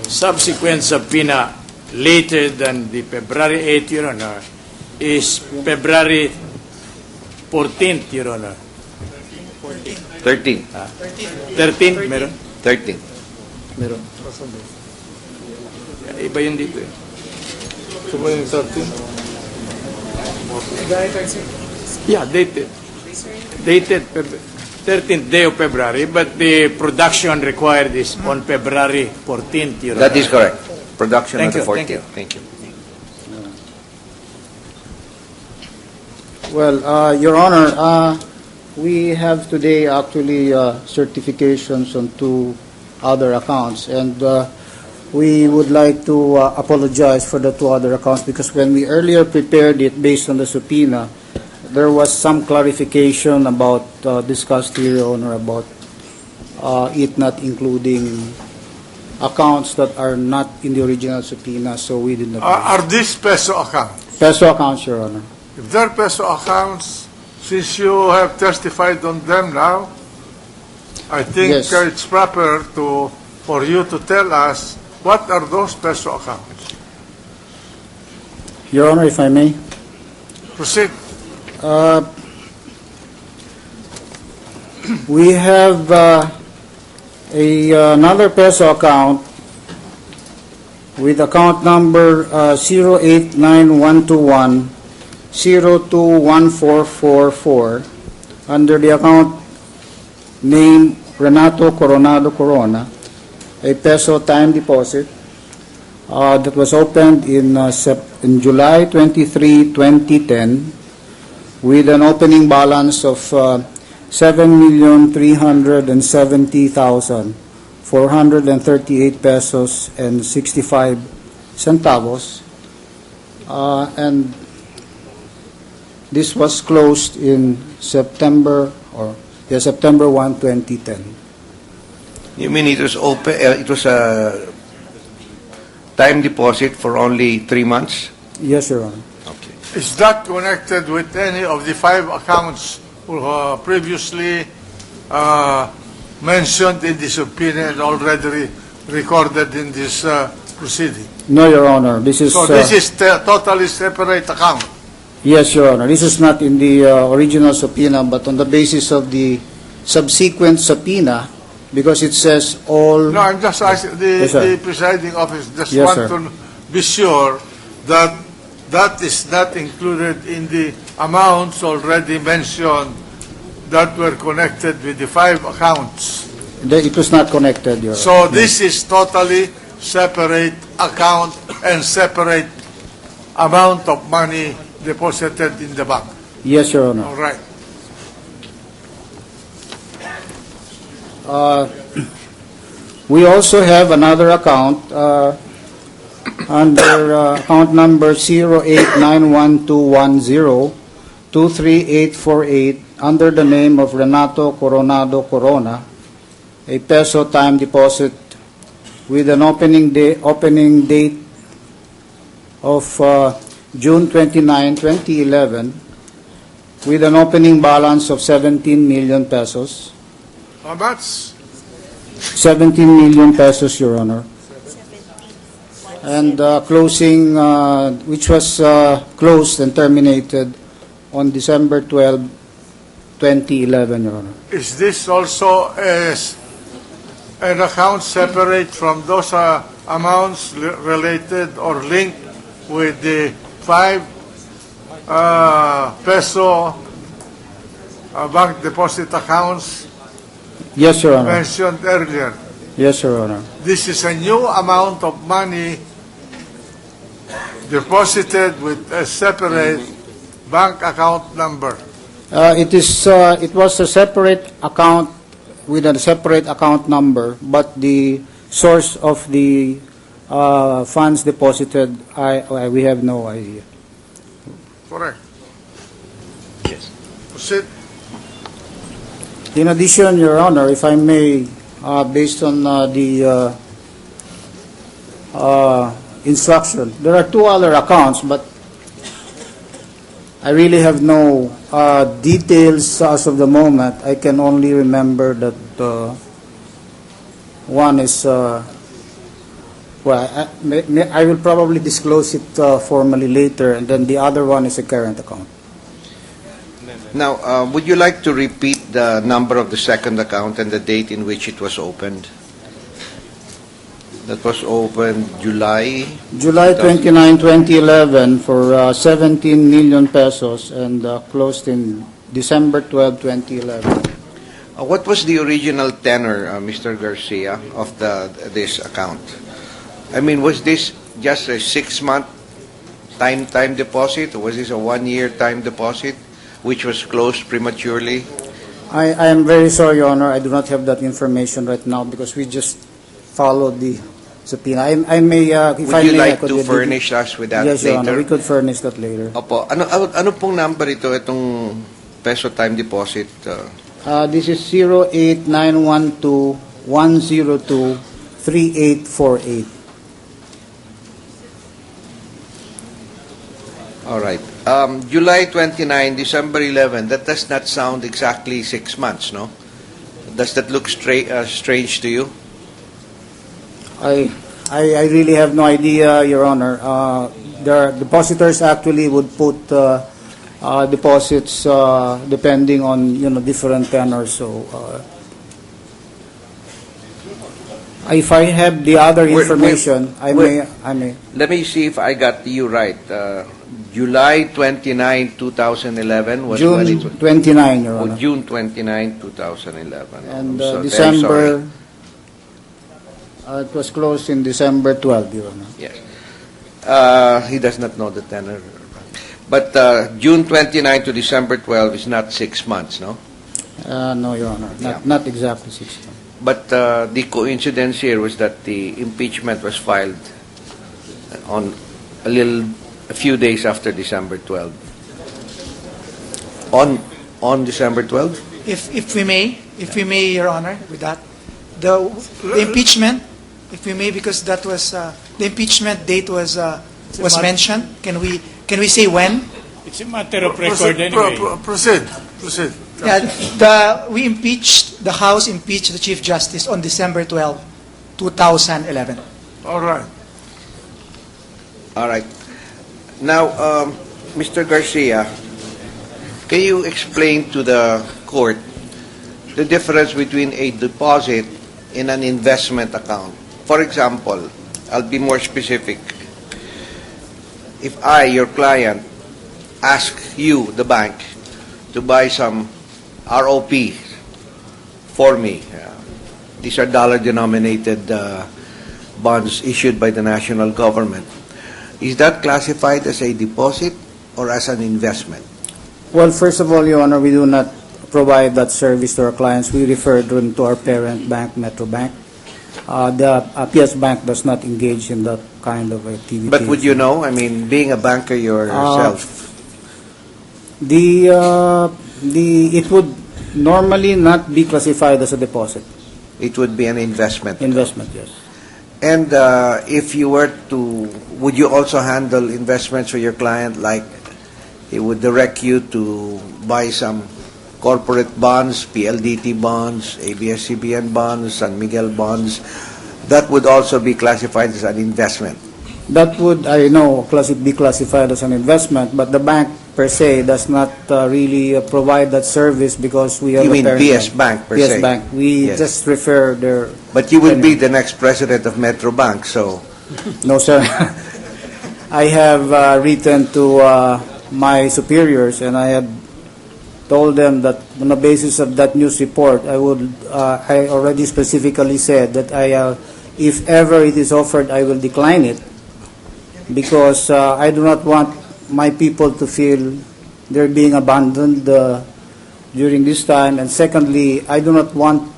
Subsequent subpoena later than the February 8th, Your Honor, is February 14th, Your Honor. 13. 13th, meron? 13. Meron. Iba yun dito eh. So, ba yung 13? Yeah, dated. Dated 13th day of February, but the production required is on February 14th, Your Honor. That is correct. Production on Thank the you, 14th. thank you. Thank you. Well, Your Honor, we have today actually certifications on two other accounts, and we would like to apologize for the two other accounts because when we earlier prepared it based on the subpoena, there was some clarification about discussed here, Your Honor, about it not including accounts that are not in the original subpoena, so we did not. Are these peso accounts? Peso accounts, Your Honor. If they're peso accounts, since you have testified on them now, I think Yes. it's proper for you to tell us what are those peso accounts. Your Honor, if I may. Proceed. We have another peso account with account number 089121021444 under the account name Renato Corona, a peso time deposit that was opened in July 23, 2010 with an opening balance of 7,370,438 pesos and 65 centavos, and this was closed in September 1, 2010. You mean it was open? It was a time deposit for only 3 months? Yes, Your Honor. Okay. Is that connected with any of the 5 accounts previously mentioned in the subpoena and already recorded in this proceeding? No, Your Honor. This is So this is totally separate account. yes, Your Honor. This is not in the original subpoena, but on the basis of the subsequent subpoena, because it says all. No, I'm just asking Yes, sir. the presiding officer just Yes, want sir. to be sure that that is not included in the amounts already mentioned that were connected with the 5 accounts. It was not connected, Your Honor. So this is totally separate account and separate amount of money deposited in the bank. Yes, Your Honor. All right. We also have another account under account number 089121023848 under the name of Renato Corona, a peso time deposit with an opening date of June 29, 2011, with an opening balance of 17 million pesos. How much? 17 million pesos, Your Honor. And closing, which was closed and terminated on December 12, 2011, Your Honor. Is this also an account separate from those amounts related or linked with the 5 peso bank deposit accounts Yes, Your Honor. mentioned earlier? Yes, Your Honor. This is a new amount of money deposited with a separate bank account number. It was a separate account with a separate account number, but the source of the funds deposited, we have no idea. Correct. Yes. Proceed. In addition, Your Honor, if I may, based on the instruction, there are 2 other accounts, but I really have no details as of the moment. I can only remember that One is, I will probably disclose it formally later, and then the other one is a current account. Now, would you like to repeat the number of the second account and the date in which it was opened? That was opened July? July 29, 2011 for 17 million pesos and closed in December 12, 2011. What was the original tenor, Mr. Garcia, of this account? I mean, was this just a 6-month time deposit, or was this a 1-year time deposit, which was closed prematurely? I am very sorry, Your Honor. I do not have that information right now because we just followed the subpoena. I may, if Would I you may, I like could to edit it. furnish us with that Yes, Your Honor. later? We could furnish that later. Opo. Ano pong number itong peso time deposit? This is 08912-102-3848. All right. July 29, December 11, that does not sound exactly 6 months, no? Does that look strange to you? I really have no idea, Your Honor. The depositors actually would put deposits depending on different tenors. So if I have the other information, I may. Let me see if I got you right. July 29, 2011 was when it June was. 29, Your Honor. June 29, 2011. And So, very December. sorry. It was closed in December 12, Your Honor. Yes. He does not know the tenor. But June 29 to December 12 is not 6 months, no? No, Your Honor. Not exactly 6 months. But the coincidence here was that the impeachment was filed on a few days after December 12. On December 12? If we may, Your Honor, with that, the impeachment, if we may, because that was the impeachment date was mentioned. Can we say when? It's a matter of record anyway. Proceed. Yeah, we impeached, the House impeached the Chief Justice on December 12, 2011. All right. All right. Now, Mr. Garcia, can you explain to the court the difference between a deposit in an investment account? For example, I'll be more specific. If I, your client, ask you, the bank, to buy some ROP for me, these are dollar-denominated bonds issued by the national government, is that classified as a deposit or as an investment? Well, first of all, Your Honor, we do not provide that service to our clients. We refer them to our parent bank, Metro Bank. The PS Bank does not engage in that kind of activity. But would you know? I mean, being a banker yourself. It would normally not be classified as a deposit. It would be an investment. Investment, yes. And if you were to, would you also handle investments for your client, like he would direct you to buy some corporate bonds, PLDT bonds, ABS-CBN bonds, San Miguel bonds? That would also be classified as an investment. That would, I know, be classified as an investment, but the bank per se does not really provide that service because we have You a mean parent PS Bank per se? PS Bank. We Yes. just refer their... But you would be the next president of Metro Bank, so No, sir. I have written to my superiors, and I had told them that on the basis of that news report, I already specifically said that if ever it is offered, I will decline it, because I do not want my people to feel they're being abandoned during this time. And secondly, I do not want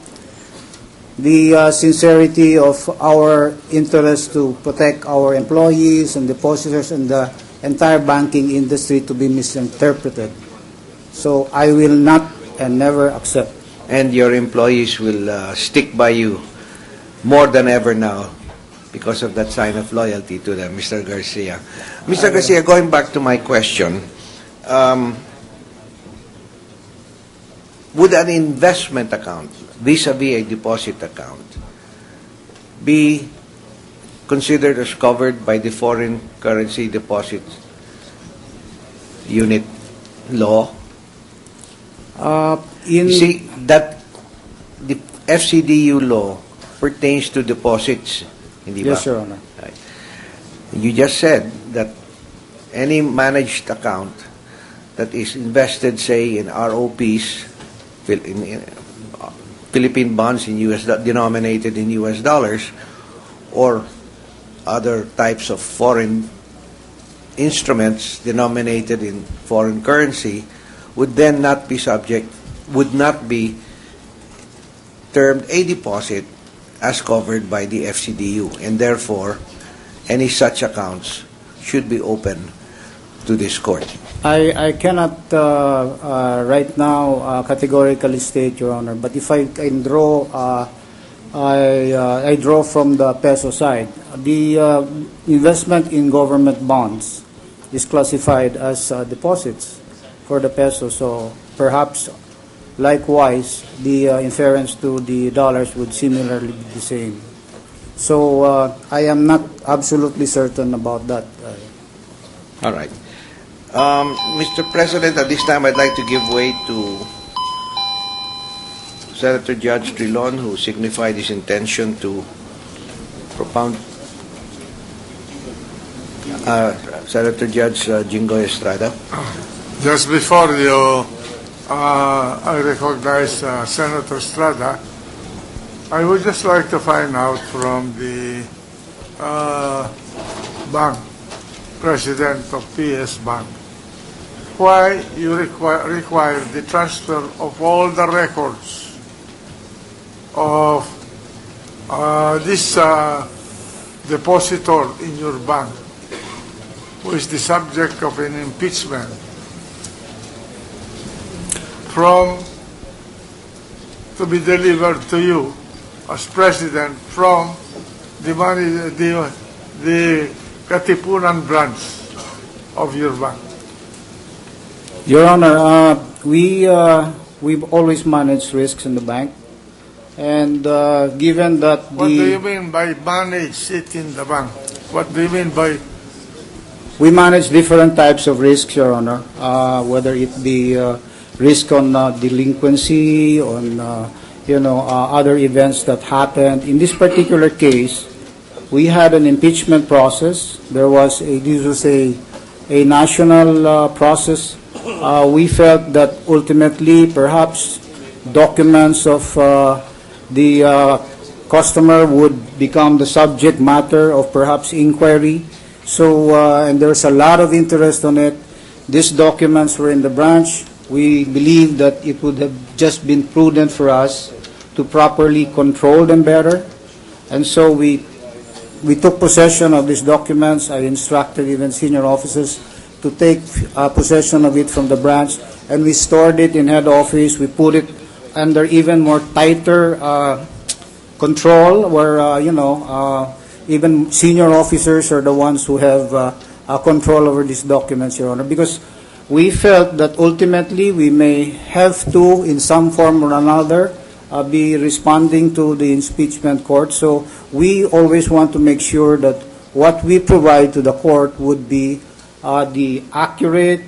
the sincerity of our interest to protect our employees and depositors and the entire banking industry to be misinterpreted. So I will not and never accept. and your employees will stick by you more than ever now because of that sign of loyalty to them, Mr. Garcia. Mr. Garcia, going back to my question, would an investment account, vis-a-vis a deposit account, be considered as covered by the foreign currency deposit unit law? You see, that the FCDU law pertains to deposits, hindi ba? Yes, Your Honor. Right. You just said that any managed account that is invested, say, in ROPs, Philippine bonds in denominated in US dollars, or other types of foreign instruments denominated in foreign currency, would then not be termed a deposit as covered by the FCDU, and therefore any such accounts should be open to this court. I cannot right now categorically state, Your Honor, but if I can draw, I draw from the peso side. The investment in government bonds is classified as deposits for the peso, so perhaps likewise the inference to the dollars would similarly be the same. So I am not absolutely certain about that. All right. Mr. President, at this time I'd like to give way to Senator Judge Trilon, who signified his intention to propound. Senator Judge Jingoy Estrada. Just before you, I recognize Senator Estrada, I would just like to find out from the bank, president of PS Bank, why you require the transfer of all the records of this depositor in your bank, who is the subject of an impeachment, to be delivered to you as president from the Katipunan branch of your bank? Your Honor, we've always managed risks in the bank, and given that What do you mean by manage it in the bank? What do you mean by... we manage different types of risks, Your Honor, whether it be risk on delinquency, on other events that happened. In this particular case, we had an impeachment process. There was a national process. We felt that ultimately, perhaps documents of the customer would become the subject matter of perhaps inquiry. So, and there's a lot of interest on it. These documents were in the branch. We believe that it would have just been prudent for us to properly control them better. And so we took possession of these documents. I instructed even senior officers to take possession of it from the branch, and we stored it in head office. We put it under even more tighter control, where even senior officers are the ones who have control over these documents, Your Honor, because we felt that ultimately we may have to, in some form or another, be responding to the impeachment court. So we always want to make sure that what we provide to the court would be the accurate,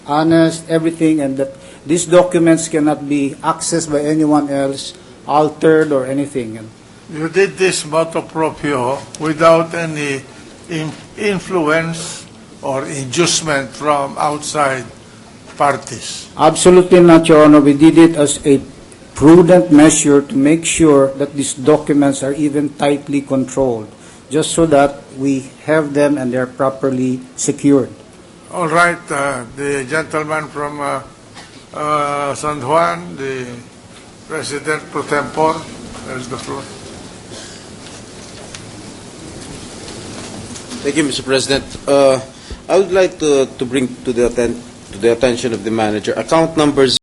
honest, everything, and that these documents cannot be accessed by anyone else, altered or anything. You did this motu proprio without any influence or inducement from outside parties? Absolutely not, Your Honor. We did it as a prudent measure to make sure that these documents are even tightly controlled, just so that we have them and they're properly secured. All right, the gentleman from San Juan, the President pro tempore, has the floor. Thank you, Mr. President. I would like to bring to the attention of the manager account numbers